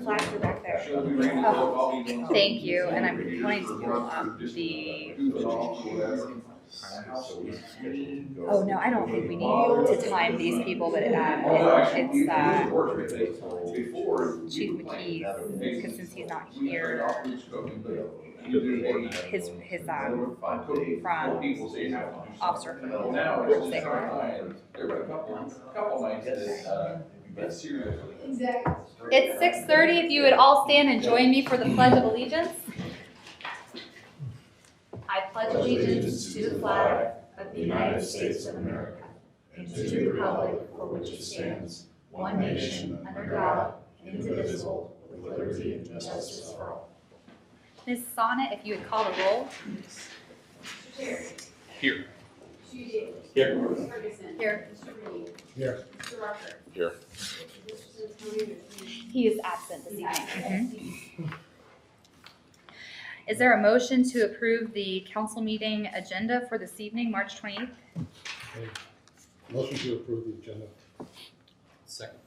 Flags are back there. Oh, thank you, and I'm wanting to pull up the. Oh no, I don't think we need to time these people, but it's Chief McKee's, because since he's not here, his from officer from It's 6:30. If you would all stand and join me for the Pledge of Allegiance. I pledge allegiance to the flag of the United States of America and to the republic for which it stands, one nation, under God, indivisible, with liberty and justice for all. Ms. Sonnet, if you would call the roll. Here. Here. Here. Here. Here. Here. He is absent this evening. Is there a motion to approve the council meeting agenda for this evening, March 28th? Motion to approve the agenda. Second.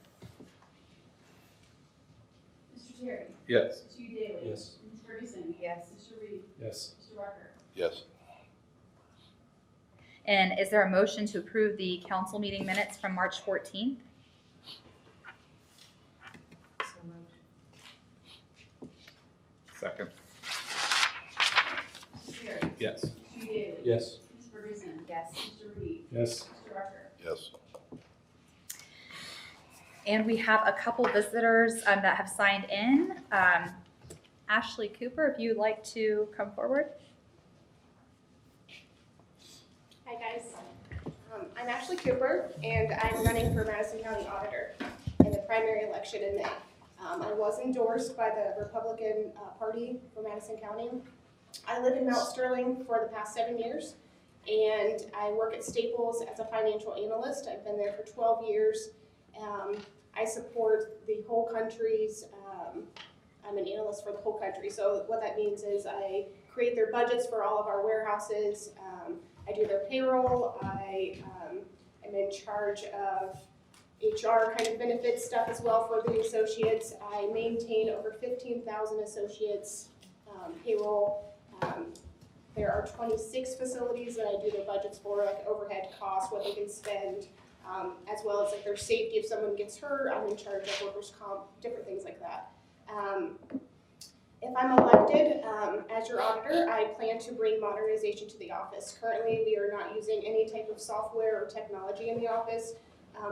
Mr. Terry. Yes. Mr. Daly. Yes. Ms. Ferguson. Yes. Mr. Reed. Yes. Mr. Rucker. Yes. And is there a motion to approve the council meeting minutes from March 14th? Second. Mr. Terry. Yes. Mr. Daly. Yes. Ms. Ferguson. Yes. Mr. Reed. Yes. Mr. Rucker. Yes. And we have a couple visitors that have signed in. Ashley Cooper, if you'd like to come forward. Hi guys, I'm Ashley Cooper and I'm running for Madison County Auditor in the primary election in May. I was endorsed by the Republican Party for Madison County. I live in Mount Sterling for the past 7 years and I work at Staples as a financial analyst. I've been there for 12 years. I support the whole country's, I'm an analyst for the whole country, so what that means is I create their budgets for all of our warehouses. I do their payroll. I am in charge of HR kind of benefit stuff as well for the associates. I maintain over 15,000 associates payroll. There are 26 facilities that I do their budgets for, like overhead costs, what they can spend, as well as like their safety if someone gets hurt. I'm in charge of workers' comp, different things like that. If I'm elected as your auditor, I plan to bring modernization to the office. Currently, we are not using any type of software or technology in the office.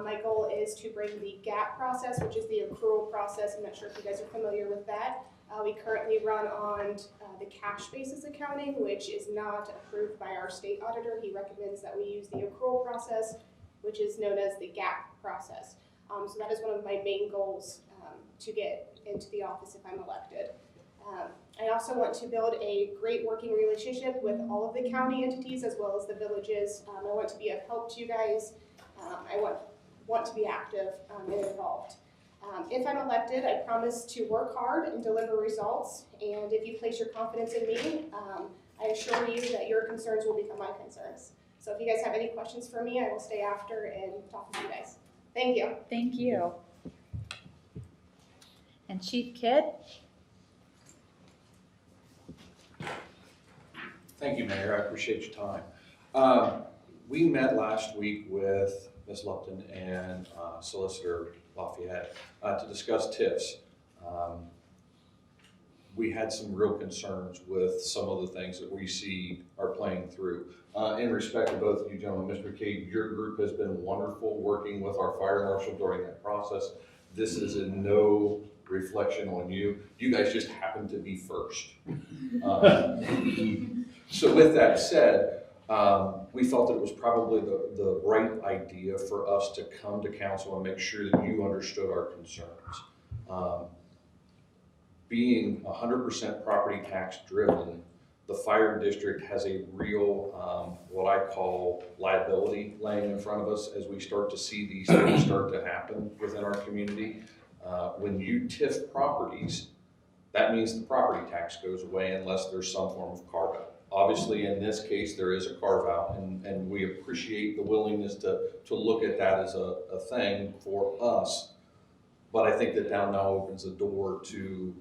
My goal is to bring the GAP process, which is the accrual process. I'm not sure if you guys are familiar with that. We currently run on the cash basis accounting, which is not approved by our state auditor. He recommends that we use the accrual process, which is known as the GAP process. So that is one of my main goals to get into the office if I'm elected. I also want to build a great working relationship with all of the county entities as well as the villages. I want to be of help to you guys. I want to be active and involved. If I'm elected, I promise to work hard and deliver results. And if you place your confidence in me, I assure you that your concerns will become my concerns. So if you guys have any questions for me, I will stay after and talk to you guys. Thank you. Thank you. And Chief Kidd? Thank you, Mayor. I appreciate your time. We met last week with Ms. Lupton and Solicitor Lafayette to discuss TIFs. We had some real concerns with some of the things that we see are playing through. In respect to both of you gentlemen, Mr. McKee, your group has been wonderful working with our fire marshal during that process. This is in no reflection on you. You guys just happen to be first. So with that said, we felt that it was probably the right idea for us to come to council and make sure that you understood our concerns. Being 100% property tax driven, the fire district has a real, what I call liability laying in front of us as we start to see these things start to happen within our community. When you TIF properties, that means the property tax goes away unless there's some form of carve out. Obviously, in this case, there is a carve out, and we appreciate the willingness to look at that as a thing for us But I think that now opens the door to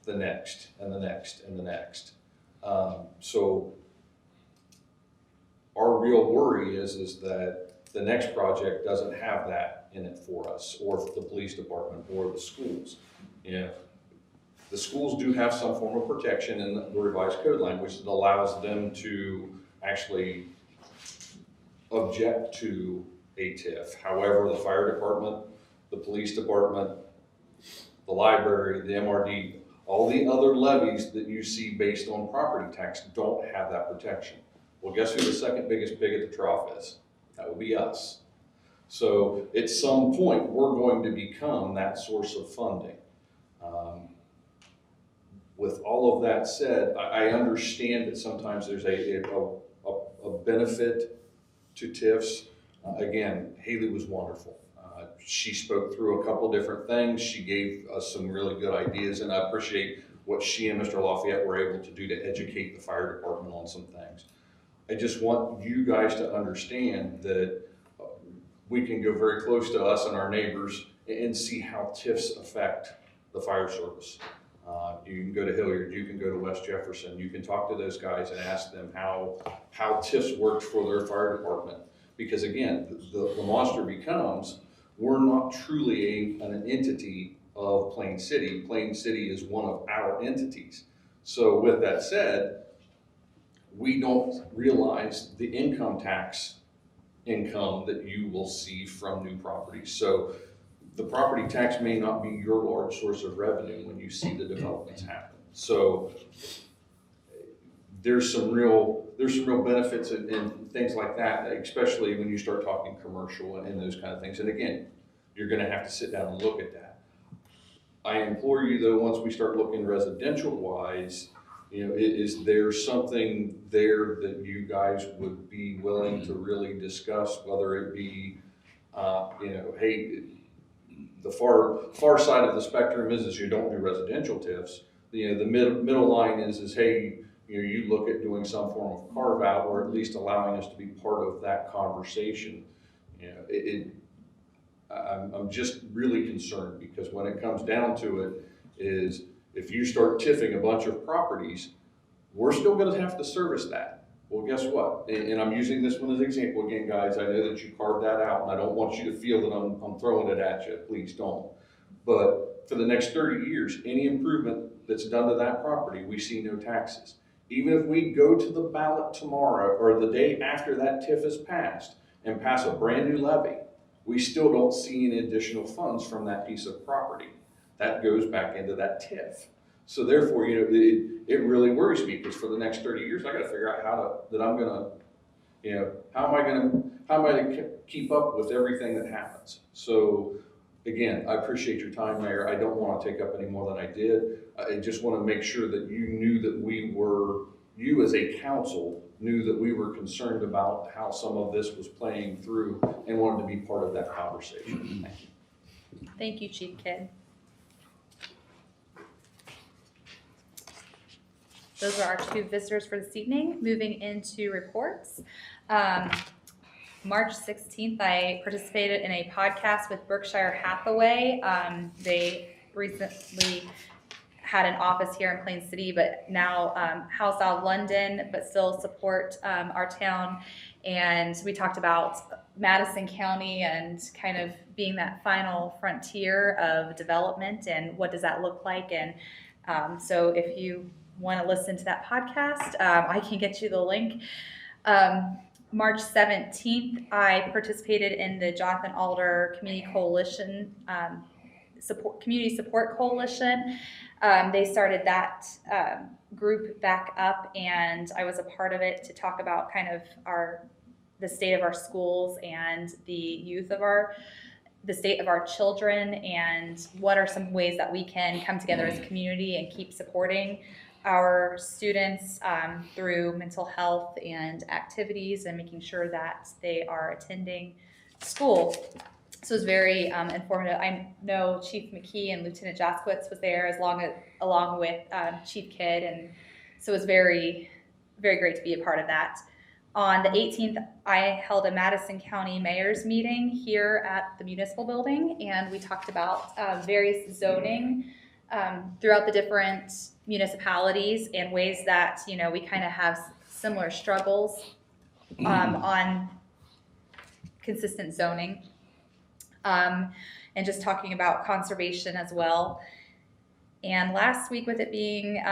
the next and the next and the next. So our real worry is that the next project doesn't have that in it for us, or the police department, or the schools. The schools do have some form of protection in the revised code language that allows them to actually object to a TIF. However, the fire department, the police department, the library, the MRD, all the other levies that you see based on property tax don't have that protection. Well, guess who the second biggest pig at the trough is? That would be us. So at some point, we're going to become that source of funding. With all of that said, I understand that sometimes there's a benefit to TIFs. Again, Haley was wonderful. She spoke through a couple different things. She gave us some really good ideas, and I appreciate what she and Mr. Lafayette were able to do to educate the fire department on some things. I just want you guys to understand that we can go very close to us and our neighbors and see how TIFs affect the fire service. You can go to Hilliard, you can go to West Jefferson, you can talk to those guys and ask them how TIFs worked for their fire department. Because again, the monster becomes, we're not truly an entity of Plain City. Plain City is one of our entities. So with that said, we don't realize the income tax income that you will see from new properties. So the property tax may not be your large source of revenue when you see the developments happen. So there's some real benefits and things like that, especially when you start talking commercial and those kind of things. And again, you're going to have to sit down and look at that. I implore you though, once we start looking residential wise, is there something there that you guys would be willing to really discuss, whether it be, hey, the far side of the spectrum is you don't do residential TIFs. The middle line is hey, you look at doing some form of carve out, or at least allowing us to be part of that conversation. I'm just really concerned because when it comes down to it, is if you start TIFing a bunch of properties, we're still going to have to service that. Well, guess what? And I'm using this one as an example again, guys. I know that you carved that out, and I don't want you to feel that I'm throwing it at you. Please don't. But for the next 30 years, any improvement that's done to that property, we see no taxes. Even if we go to the ballot tomorrow or the day after that TIF is passed and pass a brand new levy, we still don't see any additional funds from that piece of property. That goes back into that TIF. So therefore, it really worries me because for the next 30 years, I got to figure out how am I going to keep up with everything that happens. So again, I appreciate your time, Mayor. I don't want to take up any more than I did. I just want to make sure that you knew that you as a council knew that we were concerned about how some of this was playing through and wanted to be part of that conversation. Thank you. Thank you, Chief Kidd. Those are our two visitors for this evening. Moving into reports. March 16th, I participated in a podcast with Berkshire Hathaway. They recently had an office here in Plain City, but now housed out of London, but still support our town. And we talked about Madison County and kind of being that final frontier of development and what does that look like. And so if you want to listen to that podcast, I can get you the link. March 17th, I participated in the Jonathan Alder Community Coalition, Community Support Coalition. They started that group back up, and I was a part of it to talk about kind of the state of our schools and the youth of the state of our children, and what are some ways that we can come together as a community and keep supporting our students through mental health and activities and making sure that they are attending school. So it was very informative. I know Chief McKee and Lieutenant Jaskowitz was there along with Chief Kidd, and so it was very, very great to be a part of that. On the 18th, I held a Madison County Mayor's meeting here at the municipal building, and we talked about various zoning throughout the different municipalities and ways that, you know, we kind of have similar struggles on consistent zoning, and just talking about conservation as well. And last week, with it being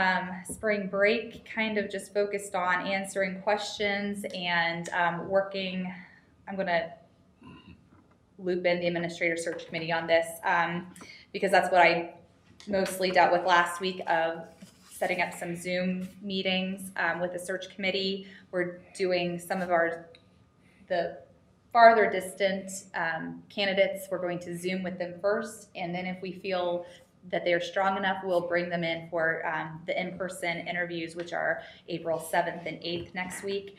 spring break, kind of just focused on answering questions and working. I'm going to loop in the administrator search committee on this because that's what I mostly dealt with last week, of setting up some Zoom meetings with the search committee. We're doing some of the farther distant candidates. We're going to Zoom with them first, and then if we feel that they're strong enough, we'll bring them in for the in-person interviews, which are April 7th and 8th next week.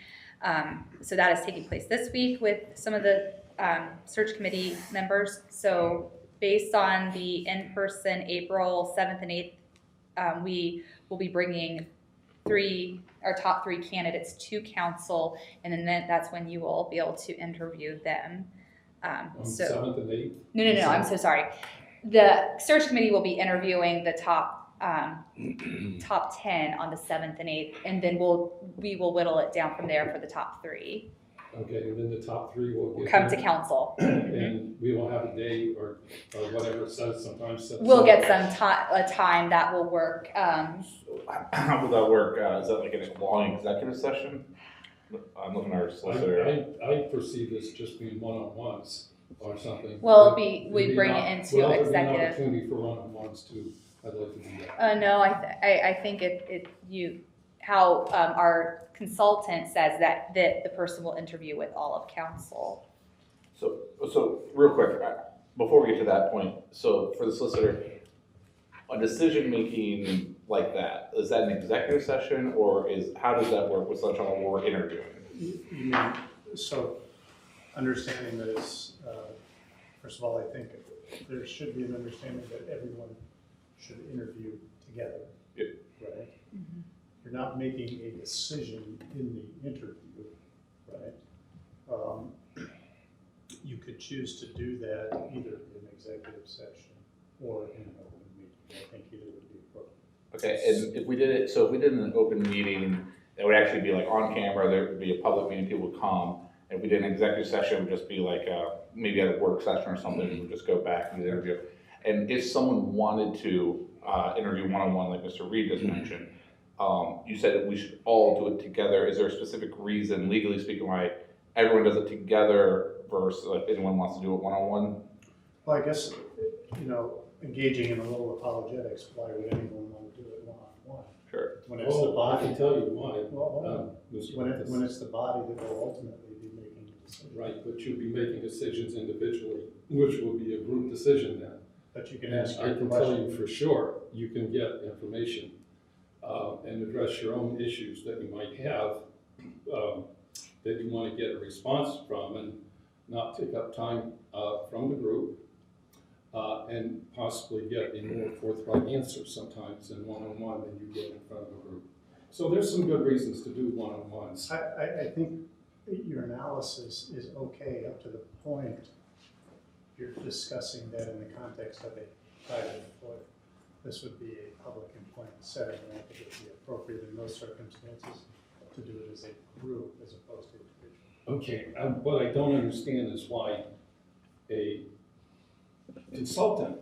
So that is taking place this week with some of the search committee members. So based on the in-person April 7th and 8th, we will be bringing our top three candidates to council, and then that's when you will be able to interview them. On 7th and 8th? No, I'm so sorry. The search committee will be interviewing the top 10 on the 7th and 8th, and then we will whittle it down from there for the top 3. Okay, and then the top 3 will get Come to council. And we will have a date or whatever it says sometimes. We'll get a time that will work. How will that work? Is that like a long executive session? I'm looking at our solicitor. I perceive this just being one-on-ones or something. Well, we bring it into Well, there'd be an executive. opportunity for one-on-ones too. I'd like to do that. No, I think how our consultant says that the person will interview with all of council. So real quick, before we get to that point, so for the solicitor, a decision making like that, is that an executive session, or how does that work with such a we're interviewing? You mean, so understanding that it's, first of all, I think there should be an understanding that everyone should interview together. Yep. Right? Mm-hmm. You're not making a decision in the interview, right? You could choose to do that either in executive session or in an open meeting. I think either would be appropriate. Okay, and if we did an open meeting, it would actually be like on camera, there would be a public meeting, people would come. If we did an executive session, it would just be like maybe at a work session or something, we would just go back and do the interview. And if someone wanted to interview one-on-one, like Mr. Reed just mentioned, you said that we should all do it together. Is there a specific reason, legally speaking, why everyone does it together versus like anyone wants to do it one-on-one? Well, I guess, engaging in a little apologetics, why would anyone want to do it one-on-one? Sure. When it's the I body, can tell you why. when it's the body that will ultimately be making the decision. Right, but you'll be making decisions individually, which will be a group decision then. But you can And ask I your can tell question. you for sure, you can get information and address your own issues that you might have that you want to get a response from, and not take up time from the group and possibly get a more forthright answer sometimes in one-on-one than you get in front of a group. So there's some good reasons to do one-on-ones. I think your analysis is okay up to the point you're discussing that in the context of a private employer. This would be a public employment setting, and I think it would be appropriate in those circumstances to do it as a group as opposed to individual. Okay, what I don't understand is why a consultant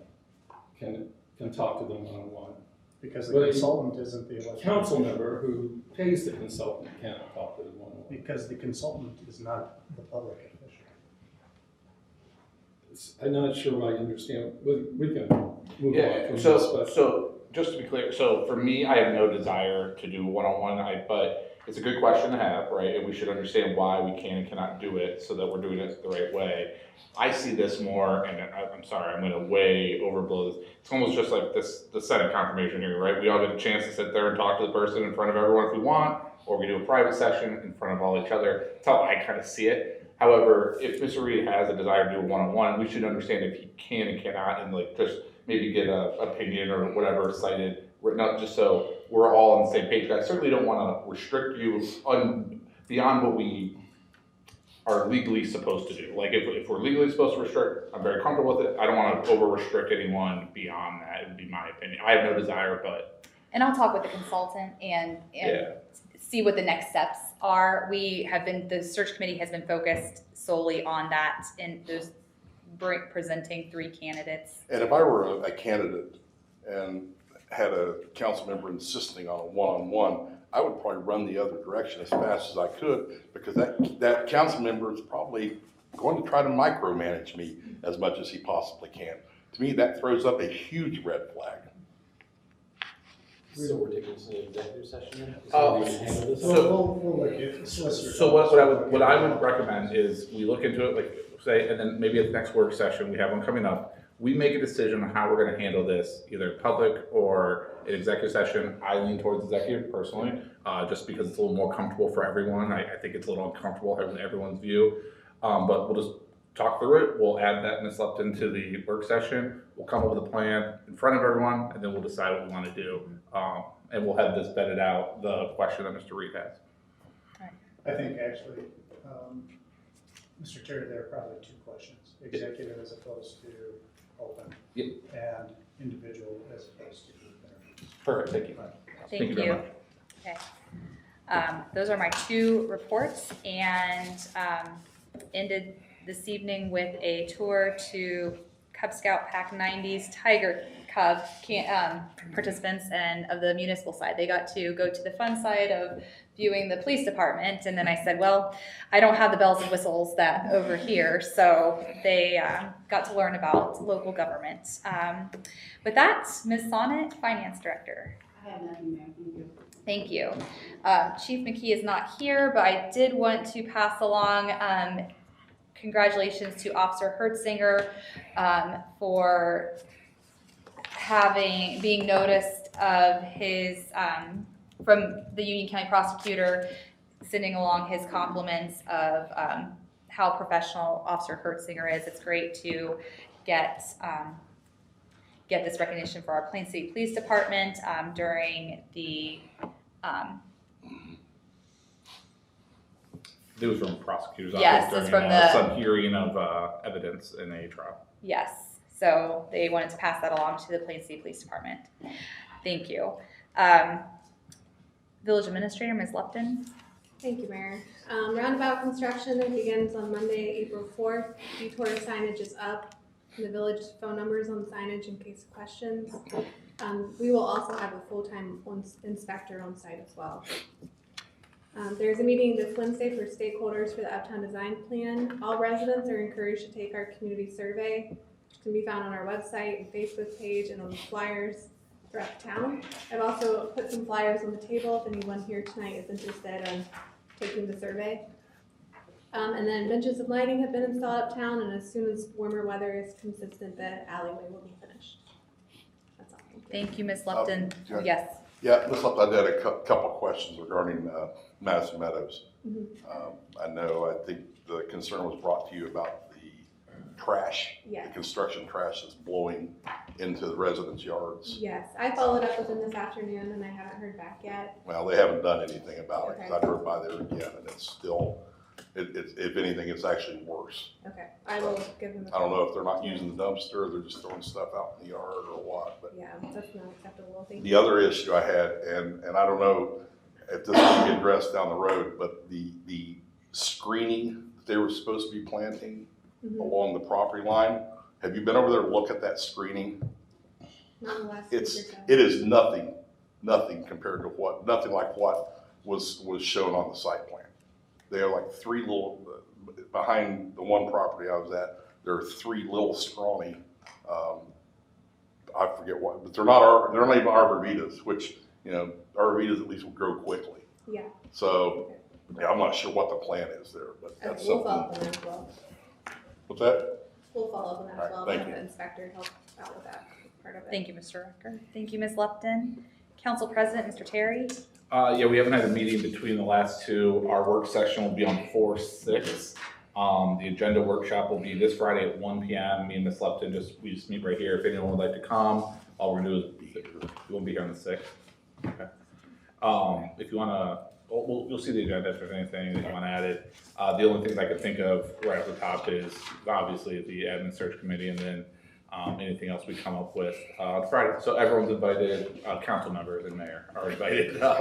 can talk to them one-on-one. Because the But a consultant isn't the elected. Council member who pays the consultant cannot talk to them one-on-one. Because the consultant is not the public official. I'm not sure I understand, we can move on from this, but. So just to be clear, so for me, I have no desire to do one-on-one, but it's a good question to have, right? And we should understand why we can and cannot do it so that we're doing it the right way. I see this more, and I'm sorry, I'm gonna way overblow this. It's almost just like the Senate confirmation hearing, right? We all get a chance to sit there and talk to the person in front of everyone if we want, or we do a private session in front of all each other. That's how I kind of see it. However, if Mr. Reed has a desire to do a one-on-one, we should understand if he can and cannot, and like just maybe get an opinion or whatever cited, written up, just so we're all on the same page. I certainly don't want to restrict you beyond what we are legally supposed to do. Like if we're legally supposed to restrict, I'm very comfortable with it. I don't want to over restrict anyone beyond that, it would be my opinion. I have no desire, but. And I'll talk with the consultant and see what the next steps are. The search committee has been focused solely on that and those presenting 3 candidates. And if I were a candidate and had a council member insisting on a one-on-one, I would probably run the other direction as fast as I could, because that council member is probably going to try to micromanage me as much as he possibly can. To me, that throws up a huge red flag. So we're taking this in an executive session then? Oh, We'll look at solicitor. So what I would recommend is we look into it, like say, and then maybe at the next work session, we have one coming up, we make a decision on how we're gonna handle this, either public or an executive session. I lean towards executive personally, just because it's a little more comfortable for everyone. I think it's a little uncomfortable having everyone's view. But we'll just talk through it. We'll add that Ms. Lupton to the work session. We'll come up with a plan in front of everyone, and then we'll decide what we wanna do. And we'll have this vetted out, the question that Mr. Reed has. I think actually, Mr. Terry, there are probably 2 questions, executive as opposed to open. Yep. And individual as opposed to group interviews. Perfect, thank you. Thank very you. much. Okay. Those are my 2 reports, and ended this evening with a tour to Cub Scout Pack 90's Tiger Cub participants and of the municipal side. They got to go to the fun side of viewing the police department, and then I said, well, I don't have the bells and whistles that over here, so they got to learn about local government. With that, Ms. Sonnet, Finance Director. I have nothing there, thank you. Thank you. Chief McKee is not here, but I did want to pass along congratulations to Officer Hertzinger for being noticed of his, from the Union County Prosecutor, sending along his compliments of how professional Officer Hertzinger is. It's great to get this recognition for our Plain City Police Department during the It was from prosecutors. Yes, it's from some hearing of evidence in a trial. Yes, so they wanted to pass that along to the Plain City Police Department. Thank you. Village Administrator, Ms. Lupton. Thank you, Mayor. Roundabout construction begins on Monday, April 4th. Detour signage is up. The village phone numbers on the signage in case of questions. We will also have a full-time inspector on site as well. There's a meeting this Wednesday for stakeholders for the Uptown Design Plan. All residents are encouraged to take our community survey, which can be found on our website and Facebook page and on the flyers throughout the town. I've also put some flyers on the table if anyone here tonight is interested in taking the survey. And then benches and lighting have been installed uptown, and as soon as warmer weather is consistent, the alleyway will be finished. That's all. Thank you, Ms. Lupton. Okay. Yes. Yeah, Ms. Lupton, I had a couple of questions regarding Madison Meadows. I know, I think the concern was brought to you about the trash, Yes. the construction trash that's blowing into the residents' yards. Yes, I followed up with them this afternoon, and I haven't heard back yet. Well, they haven't done anything about it, because Okay. I drove by there again, and it's still, if anything, it's actually worse. Okay, I will give them a I don't call. know if they're not using the dumpster, or they're just throwing stuff out in the yard or what, but Yeah, that's not acceptable. Thank the you. other issue I had, and I don't know if this will be addressed down the road, but the screening that they were supposed to be planting along the property line, have you been over there to look at that screening? Not in the last week or It so. is nothing compared to nothing like what was shown on the site plan. They are like 3 little, behind the one property I was at, there are 3 little scrawny, I forget what, but they're not even arborvitaes, which, you know, arborvitaes at least will grow quickly. Yeah. So, yeah, I'm not sure what the plan is there, but that's Okay, we'll follow something. up on that as well. What's that? We'll follow up on that All right, as well. thank Have you. the inspector help out with that part of it. Thank you, Mr. Rucker. Thank you, Ms. Lupton. Council President, Mr. Terry. Yeah, we haven't had a meeting between the last 2. Our work session will be on 4/6. The agenda workshop will be this Friday at 1 p.m. Me and Ms. Lupton we just meet right here. If anyone would like to come, all we're gonna do is, we won't be here on the 6th. Okay. If you wanna you'll see the agenda if there's anything that you want added. The only things I could think of right off the top is obviously the admin search committee, and then anything else we come up with on Friday. So everyone's invited, council members and mayor are invited, not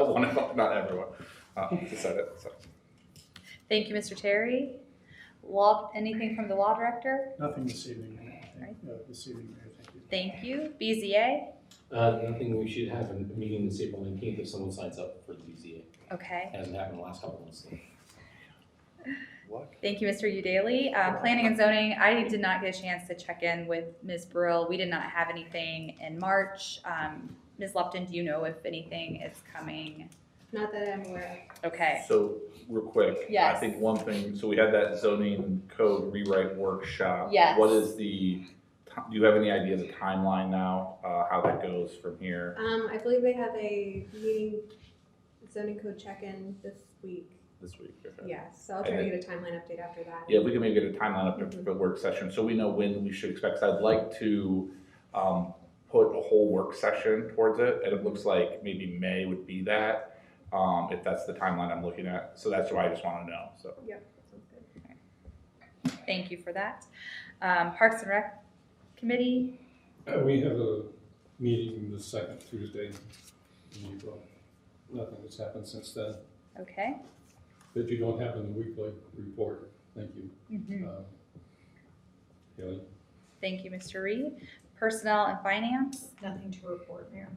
everyone, to set it, so. Thank you, Mr. Terry. Law, anything from the law director? Nothing this evening, this evening, Mayor, thank you. Thank you. BZA? Nothing, we should have a meeting this April 19th if someone signs up for the BZA. Okay. Hasn't happened in the last couple of months. What? Thank you, Mr. Udaly. Planning and zoning, I did not get a chance to check in with Ms. Brill. We did not have anything in March. Ms. Lupton, do you know if anything is coming? Not that I'm aware Okay. So, real quick. Yes. I think one thing, so we had that zoning code rewrite workshop. Yes. What is do you have any idea of the timeline now, how that goes from here? of. I believe they have a meeting, zoning code check-in this week. This week? Okay. Yes, so I'll try to get a timeline update after that. Yeah, if we can maybe get a timeline up for the work session, so we know when we should expect, 'cause I'd like to, put a whole work session towards it, and it looks like maybe May would be that, if that's the timeline I'm looking at, so that's why I just wanna know, so. Yep, sounds good. Thank you for that. Parks and Rec Committee? We have a meeting the second Tuesday in April. Nothing has happened since then, Okay. that you don't have in the weekly report. Thank you. Mhm. Haley? Thank you, Mr. Reed. Personnel and Finance? Nothing to report, Mayor.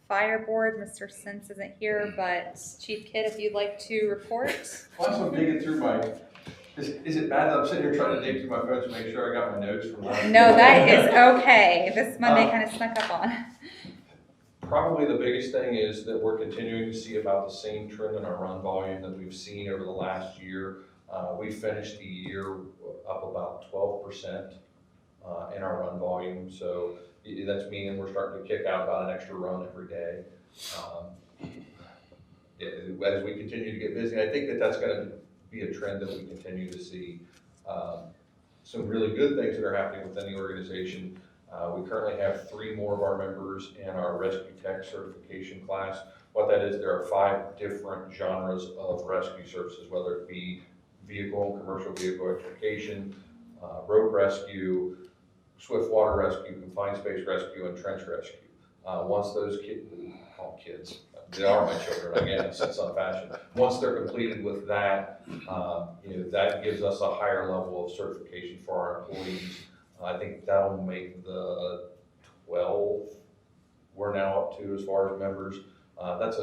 Fire Board, Mr. Sins isn't here, but Chief Kidd, if you'd like to report? Well, I'm digging through is it bad that I'm sitting here trying to dig through my phone to make sure I got my notes from last? No, that is okay. This Monday kind of snuck up on. Probably the biggest thing is that we're continuing to see about the same trend in our run volume that we've seen over the last year. We finished the year up about 12% in our run volume, so that's meaning we're starting to kick out about an extra run every day. As we continue to get busy, I think that that's going to be a trend that we continue to see. Some really good things that are happening within the organization. We currently have 3 more of our members in our rescue tech certification class. What that is, there are 5 different genres of rescue services, whether it be vehicle, commercial vehicle extrication, rope rescue, swift water rescue, confined space rescue, and trench rescue. Once those kids, they are my children, again, it's unfashioned. Once they're completed with that, that gives us a higher level of certification for our employees. I think that'll make the 12 we're now up to as far as members. That's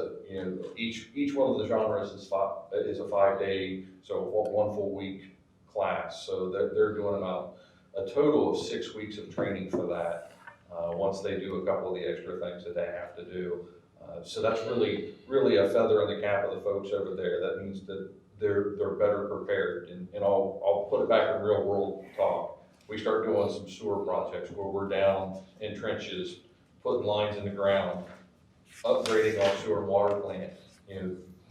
each one of the genres is a 5-day, so one full week class. So they're doing about a total of 6 weeks of training for that. Once they do a couple of the extra things that they have to do. So that's really a feather in the cap of the folks over there. That means that they're better prepared. And I'll put it back in real world talk. We start doing some sewer projects where we're down in trenches, putting lines in the ground, upgrading our sewer and water plant.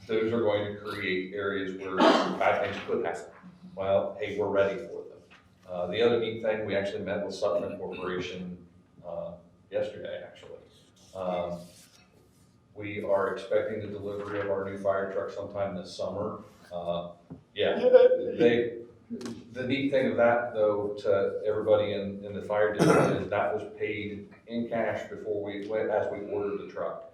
Those are going to create areas where bad things could happen. Well, hey, we're ready for them. The other neat thing, we actually met with Sutton Corporation yesterday, actually. We are expecting the delivery of our new fire truck sometime this summer. The neat thing of that, though, to everybody in the fire district is that was paid in cash before we went, as we ordered the truck.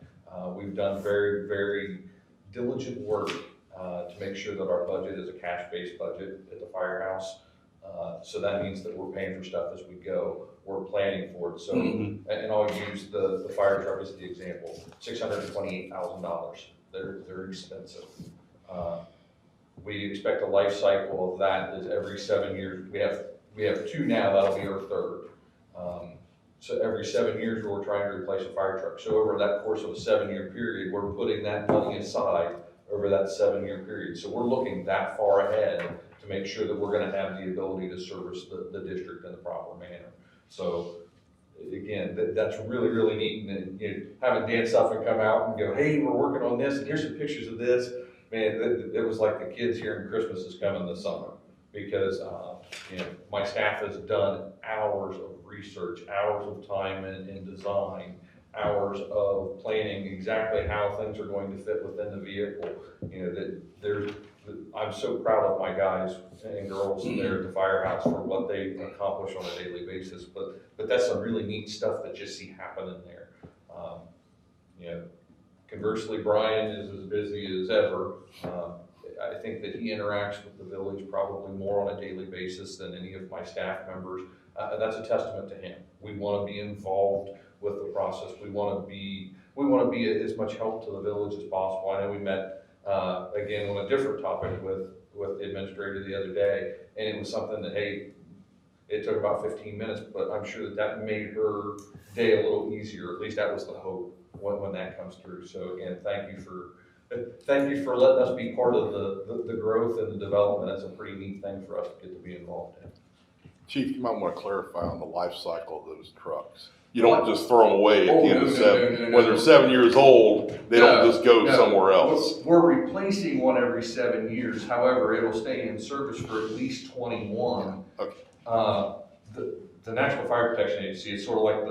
We've done very, very diligent work to make sure that our budget is a cash-based budget at the firehouse. So that means that we're paying for stuff as we go. We're planning for it. So, and I'll use the fire truck as the example. $628,000. They're expensive. We expect a life cycle of that is every 7 years. We have 2 now. That'll be our 3rd. So every 7 years we're trying to replace a fire truck. So over that course of a 7-year period, we're putting that money aside over that 7-year period. So we're looking that far ahead to make sure that we're going to have the ability to service the district in the proper manner. So again, that's really, really neat. And having Dan Suffin come out and go, hey, we're working on this, and here's some pictures of this. Man, it was like the kids hearing Christmas is coming this summer, because my staff has done hours of research, hours of time in design hours of planning exactly how things are going to fit within the vehicle. You know, I'm so proud of my guys and girls there at the firehouse for what they accomplish on a daily basis, but that's some really neat stuff that you see happen in there. You know, conversely, Brian is as busy as ever. I think that he interacts with the village probably more on a daily basis than any of my staff members. That's a testament to him. We want to be involved with the process. We want to be as much help to the village as possible. I know we met again on a different topic with the administrator the other day, and it was something that, hey, it took about 15 minutes, but I'm sure that made her day a little easier. At least that was the hope when that comes through. So again, thank you for letting us be part of the growth and the development. That's a pretty neat thing for us to get to be involved in. Chief, you might want to clarify on the life cycle of those trucks. You don't just throw them away at the end of seven. When they're 7 years old, they don't just go somewhere else. We're replacing one every 7 years. However, it'll stay in service for at least 21. Okay. The National Fire Protection Agency is sort of like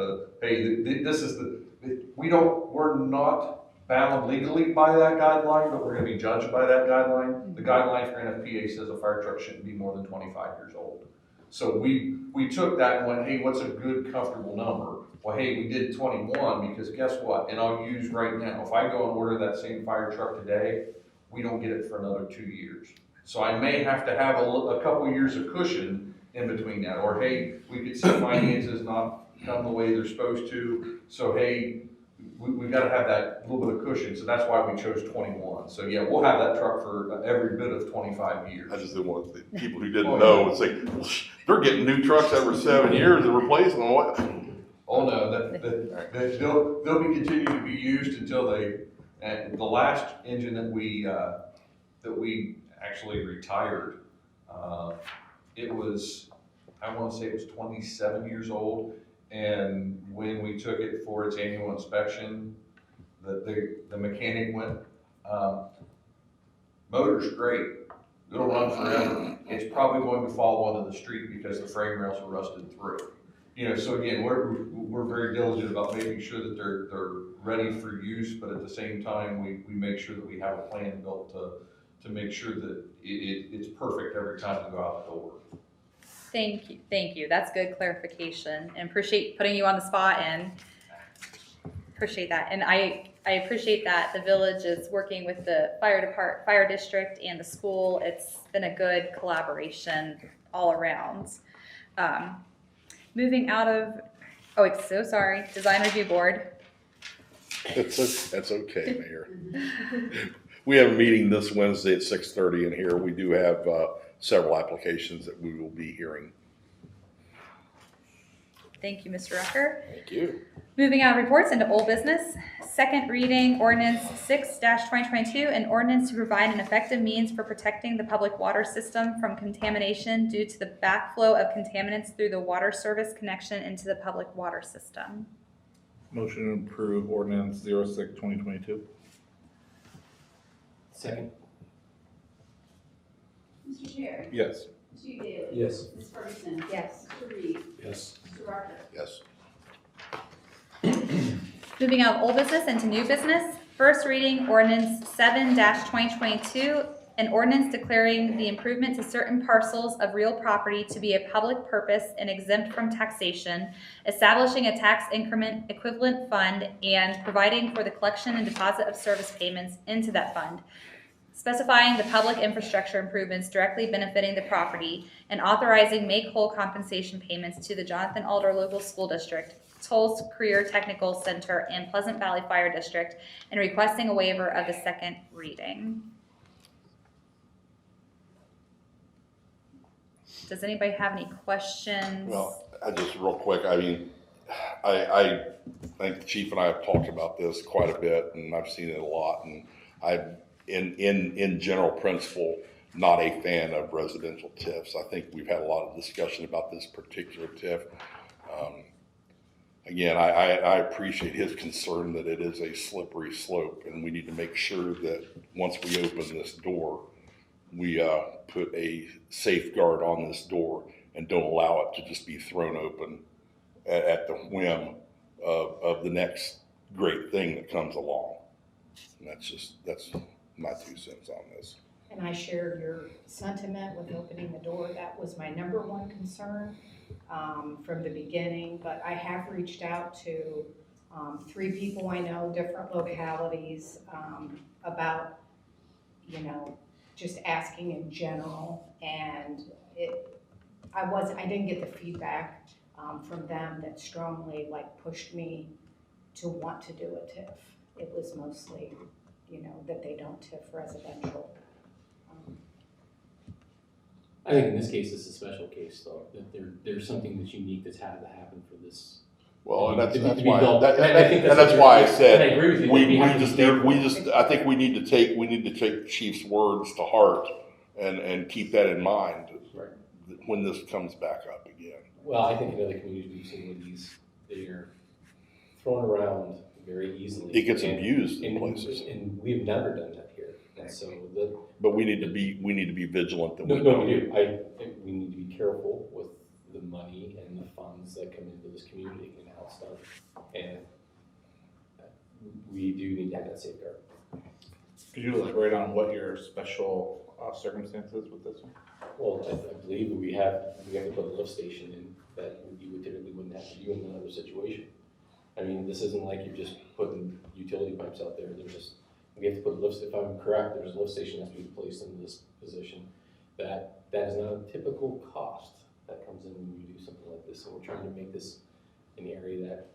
we're not bound legally by that guideline, but we're going to be judged by that guideline. The guideline for NFPA says a fire truck shouldn't be more than 25 years old. So we took that and went, hey, what's a good, comfortable number? Well, hey, we did 21 because guess what? And I'll use right now, if I go and order that same fire truck today, we don't get it for another 2 years. So I may have to have a couple years of cushion in between that. Or hey, we could see finances not come the way they're supposed to. So hey, we've got to have that little bit of cushion. So that's why we chose 21. So yeah, we'll have that truck for every bit of 25 years. I just didn't want the people who didn't know would say, they're getting new trucks every 7 years and replacing them. What? Oh no, they'll be continuing to be used until and the last engine that we actually retired, it was, I want to say it was 27 years old. And when we took it for its annual inspection, the mechanic went, motor's great, it'll run forever. It's probably going to fall onto the street because the frame rails are rusted through. You know, so again, we're very diligent about making sure that they're ready for use, but at the same time, we make sure that we have a plan built to make sure that it's perfect every time we go out the door. Thank you. That's good clarification, and appreciate putting you on the spot, and appreciate that. And I appreciate that the village is working with the fire district and the school. It's been a good collaboration all around. Moving out of, so sorry, design review board. That's okay, Mayor. We have a meeting this Wednesday at 6:30 in here. We do have several applications that we will be hearing. Thank you, Mr. Rucker. Thank you. Moving on, reports into old business. Second reading, ordinance 6-2022, an ordinance to provide an effective means for protecting the public water system from contamination due to the backflow of contaminants through the water service connection into the public water system. Motion to approve ordinance 06-2022. Second. Mr. Chair. Yes. Mr. Daly. Yes. Ms. Ferguson. Yes. Mr. Reed. Yes. Mr. Rucker. Yes. Moving out of old business into new business. First reading, ordinance 7-2022, an ordinance declaring the improvement to certain parcels of real property to be a public purpose and exempt from taxation, establishing a tax increment equivalent fund, and providing for the collection and deposit of service payments into that fund, specifying the public infrastructure improvements directly benefiting the property, and authorizing make-whole compensation payments to the Jonathan Alder Local School District, Tulse Career Technical Center, and Pleasant Valley Fire District, and requesting a waiver of the second reading. Does anybody have any questions? Well, I just real quick, I mean, I think the chief and I have talked about this quite a bit, and I've seen it a lot, and I'm in general principle not a fan of residential TIFs. I think we've had a lot of discussion about this particular TIF. Again, I appreciate his concern that it is a slippery slope, and we need to make sure that once we open this door, we put a safeguard on this door and don't allow it to just be thrown open at the whim of the next great thing that comes along. And that's my 2 cents on this. And I share your sentiment with opening the door. That was my number one concern from the beginning. But I have reached out to 3 people I know, different localities, about, you know, just asking in general. And I didn't get the feedback from them that strongly pushed me to want to do a TIF. It was mostly, you know, that they don't TIF residential. I think in this case, it's a special case though, that there's something that's unique that's had to happen for this. Well, and To that's be why, built. and And I think that's why I and I said, agree with you. we have to be careful. I think we need to take Chief's words to heart and keep that in mind Right. when this comes back up again. Well, I think in other communities we've seen where they are thrown around very easily. It gets And- abused in and- places, And we've never done that here. And so but we need to be vigilant that no, we we don't. do. I think we need to be careful with the money and the funds that come into this community and how it's done. And we do need to have that safeguard. Could you elaborate on what your special circumstances with this one? Well, I believe we have to put a lift station in that you would typically wouldn't have to do in another situation. I mean, this isn't like you're just putting utility pipes out there. We have to put lifts, if I'm correct, there's a lift station that has to be placed into this position. That is not a typical cost that comes in when you do something like this. So we're trying to make this an area that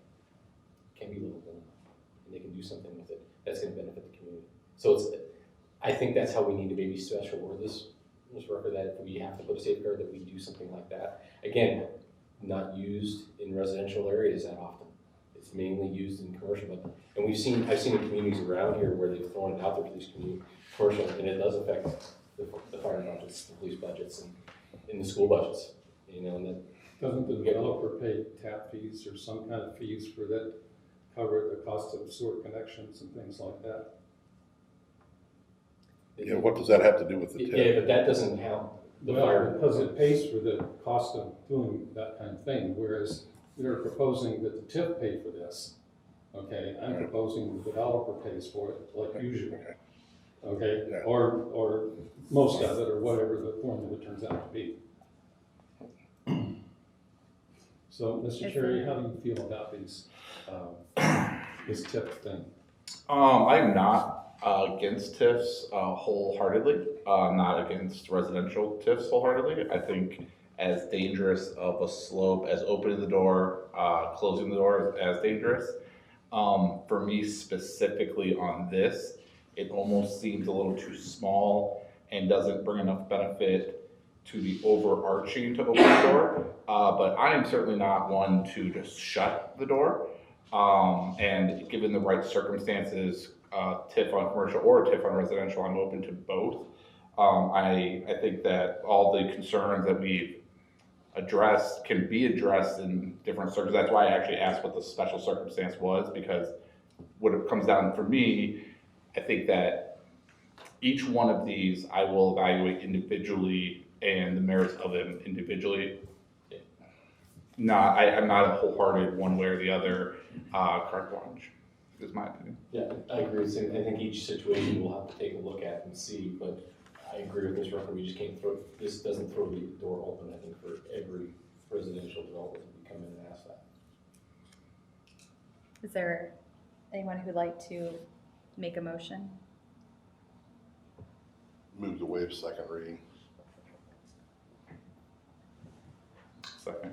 can be livable and they can do something with it that's gonna benefit the community. So I think that's how we need to maybe special word this record, that if we have to put a safeguard, that we do something like that. Again, not used in residential areas that often. It's mainly used in commercial, and I've seen in communities around here where they've thrown it out there for these commercial, and it does affect the fire budgets, the police budgets, and the school budgets, you know, and that. Doesn't the developer pay tap fees or some kind of fees for that, cover the cost of sewer connections and things like that? Yeah, what does that have to do with the TIF? Yeah, but that doesn't help the Well, fire. because it pays for the cost of doing that kind of thing, whereas they're proposing that the TIF pay for this. Okay, I'm proposing the developer pays for it like usual. Okay, Yeah. or most of it, or whatever the formula turns out to be. So, Mr. Cherry, how do you feel about these, this TIF thing? I'm not against TIFs wholeheartedly, not against residential TIFs wholeheartedly. I think as dangerous of a slope as opening the door, closing the door is as dangerous. For me specifically on this, it almost seems a little too small and doesn't bring enough benefit to the overarching to open the door. But I am certainly not one to just shut the door. And given the right circumstances, TIF on commercial or TIF on residential, I'm open to both. I think that all the concerns that we've addressed can be addressed in different circumstances. That's why I actually asked what the special circumstance was, because what it comes down for me, I think that each one of these I will evaluate individually and the merits of them individually. I'm not a wholehearted one way or the other carte blanche, is my opinion. Yeah, I agree. So I think each situation we'll have to take a look at and see, but I agree with Ms. Rucker. We just can't this doesn't throw the door open, I think, for every residential development that we come in and ask that. Is there anyone who would like to make a motion? Move to waive second reading. Second.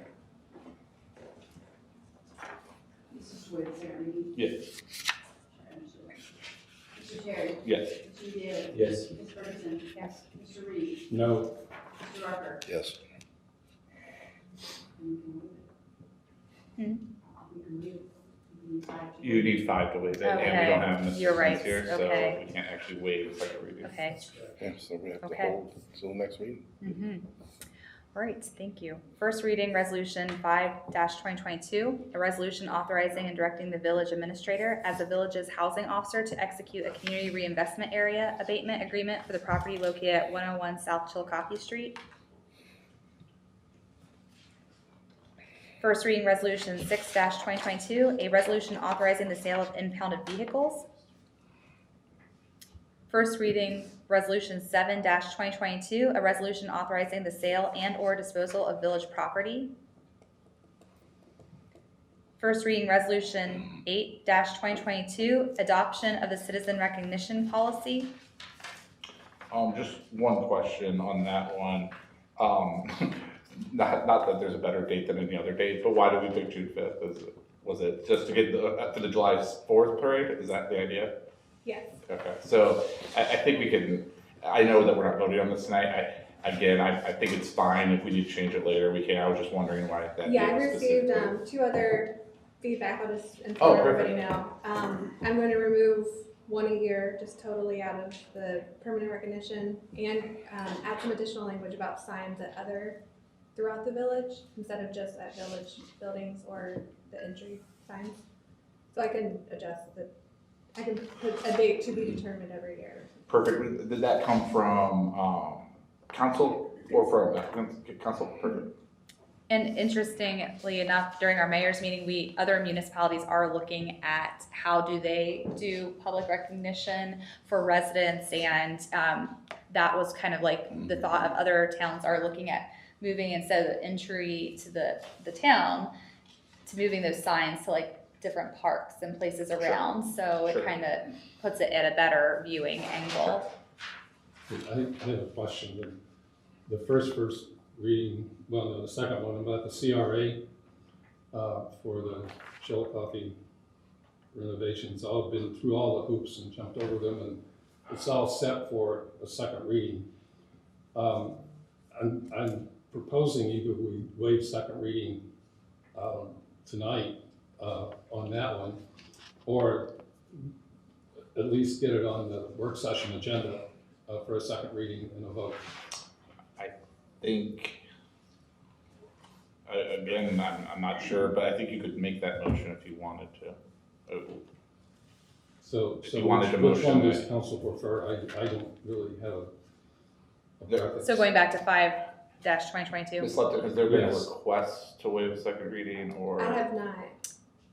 Mrs. Woods, Aaron, Yes. Mr. Terry, Yes. Mr. Daly, Yes. Ms. Ferguson, yes, Mr. Reed, No, Mr. Rucker. Yes. You can move it. Hmm? You can move it. You need 5 to You move it. need 5 to waive it, and we Okay. don't have Mr. You're right. Spence here, so Okay. we can't actually waive the second reading. Okay. Yeah, so we have to Okay. hold until the next meeting. Mm-hmm. All right, thank you. First reading, Resolution 5-2022, a resolution authorizing and directing the village administrator as the village's housing officer to execute a community reinvestment area abatement agreement for the property located at 101 South Chillicothe Street. First reading resolution 6-2022, a resolution authorizing the sale of impounded vehicles. First reading resolution 7-2022, a resolution authorizing the sale and/or disposal of village property. First reading resolution 8-2022, adoption of the citizen recognition policy. Just one question on that one. Not that there's a better date than any other date, but why did we pick June 5th? Was it just to get for the July 4th parade? Is that the idea? Yes. Okay, so I think we can, I know that we're not voting on this tonight. I think it's fine if we need to change it later, we can. I was just wondering why that. Yeah, I date received specifically. 2 other feedback. I'll just inform Oh, everybody perfect. now. I'm going to remove 1 a year, just totally out of the permanent recognition, and add some additional language about signs throughout the village, instead of just at village buildings or the entry signs. So I can adjust I can put a date to be determined every year. Perfect. Did that come from council or from council? Perfect. And interestingly enough, during our mayor's meeting, other municipalities are looking at how do they do public recognition for residents, and that was kind of like the thought of other towns are looking at moving, instead of the entry to the town, to moving those signs to like different parks and places around. So it Sure. kind of puts it at a better viewing angle. I have a question. The first reading, well, no, the second one about the CRA for the Chillicothe renovations. I've been through all the hoops and jumped over them, and it's all set for a second reading. I'm proposing either we waive second reading tonight on that one, or at least get it on the work session agenda for a second reading and a vote. I think, again, I'm not sure, but I think you could make that motion if you wanted to. So you wanted to which one motion does it. council prefer? I don't really have a preference. So going back to 5-2022. Ms. Lepton, has there been a Yes. request to waive second reading, or? I have not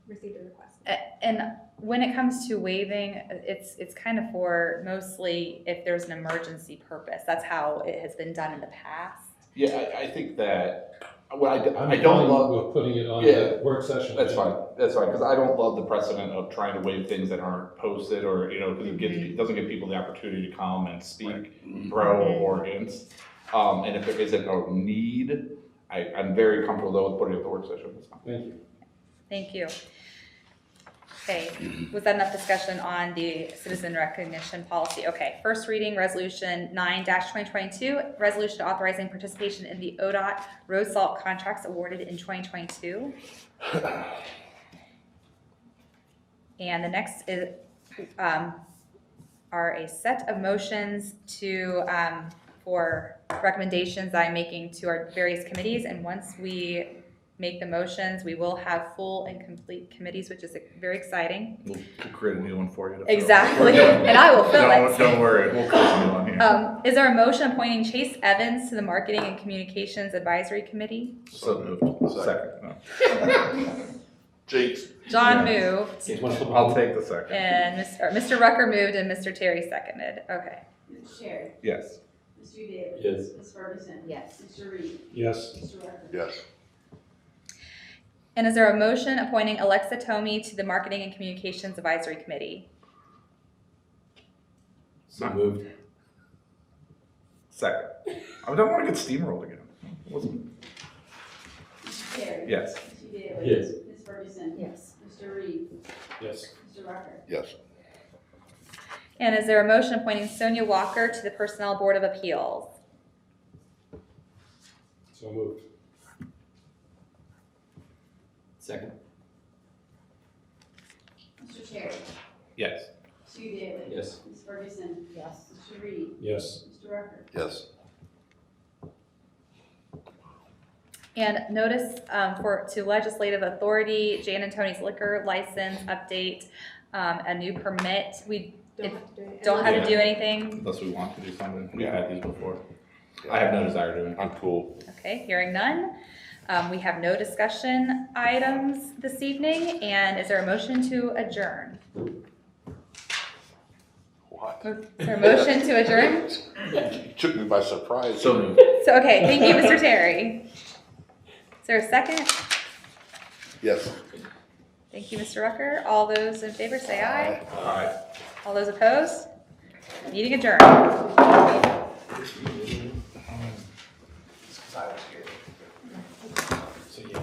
received a request. And when it comes to waiving, it's kind of for mostly if there's an emergency purpose. That's how it has been done in the past. Yeah, I think that, well, I I'm don't fine love, with putting it on Yeah, the work session. that's agenda. fine, because I don't love the precedent of trying to waive things that aren't posted, or, because it doesn't give people the opportunity to come and speak pro or against. And if there isn't a need, I'm very comfortable though with putting it at the work session. That's fine. Thank you. Thank you. Okay, was that enough discussion on the citizen recognition policy? Okay, first reading resolution 9-2022, resolution authorizing participation in the ODOT road salt contracts awarded in 2022. And the next is, are a set of motions to, for recommendations that I'm making to our various committees. And once we make the motions, we will have full and complete committees, which is very exciting. We'll create a new one for you. Exactly, and I will fill it. Don't worry, we'll create a new one here. Is there a motion appointing Chase Evans to the Marketing and Communications Advisory Committee? So moved. Second. No. Jinx. John Yeah. moved, I'll take the second. and Mr. Rucker moved, and Mr. Terry seconded. Okay. Mr. Terry. Yes. Mr. Daly. Yes. Ms. Ferguson. Yes. Mr. Reed. Yes. Mr. Rucker. Yes. And is there a motion appointing Alexa Tomey to the Marketing and Communications Advisory Committee? So moved. Second. I don't want to get steamrolled again. Wasn't. Mr. Terry. Yes. Mr. Daly. Yes. Ms. Ferguson. Yes. Mr. Reed. Yes. Mr. Rucker. Yes. And is there a motion appointing Sonia Walker to the Personnel Board of Appeals? So moved. Second. Mr. Terry. Yes. Mr. Daly. Yes. Ms. Ferguson. Yes. Mr. Reed. Yes. Mr. Rucker. Yes. And notice to legislative authority, Jan and Tony's liquor license update, a new permit. We Don't have to do it. don't have to do anything. Unless we want to do something. We've had these before. I have no desire to do it. I'm cool. Okay, hearing none. We have no discussion items this evening, and is there a motion to adjourn? What? Is there a motion to adjourn? You took me by surprise. So moved. So, okay, thank you, Mr. Terry. Is there a second? Yes. Thank you, Mr. Rucker. All those in favor say aye. Alright. All those opposed? Meeting adjourned. So, yeah.